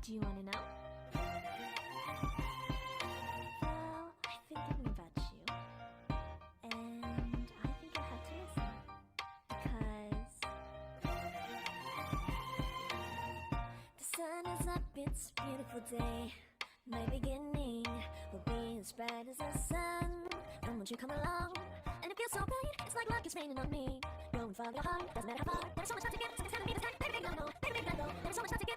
Do you want to know? Well, I've been thinking about you, and I think you'll have to listen, because the sun is up, it's a beautiful day. My beginning will be as bright as the sun. And won't you come along? And it feels so bright, it's like luck is raining on me. Don't follow your heart, doesn't matter how far. There's so much time to give, so it's telling me this time. Baby, big no, baby, big no. There's so much time to give.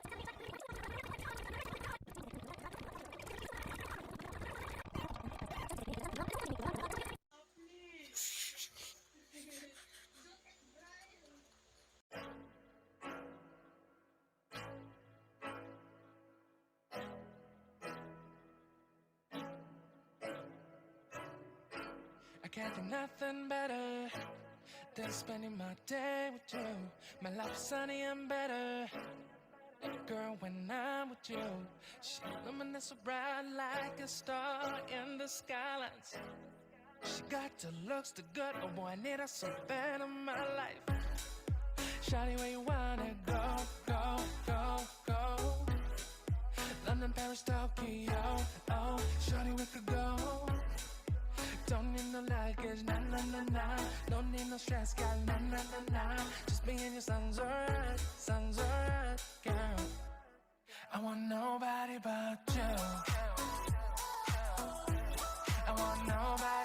I can't do nothing better than spending my day with you. My life is sunny and better, girl, when I'm with you. She illuminates so bright like a star in the skylines. She got the looks, the good, oh boy, I need her so bad in my life. Shawty, where you wanna go, go, go, go? London, Paris, Tokyo, oh, shawty, we could go. Don't need no luggage, nah, nah, nah, nah. Don't need no stress, girl, nah, nah, nah, nah. Just me and your son's alright, girl. I want nobody but you. I want nobody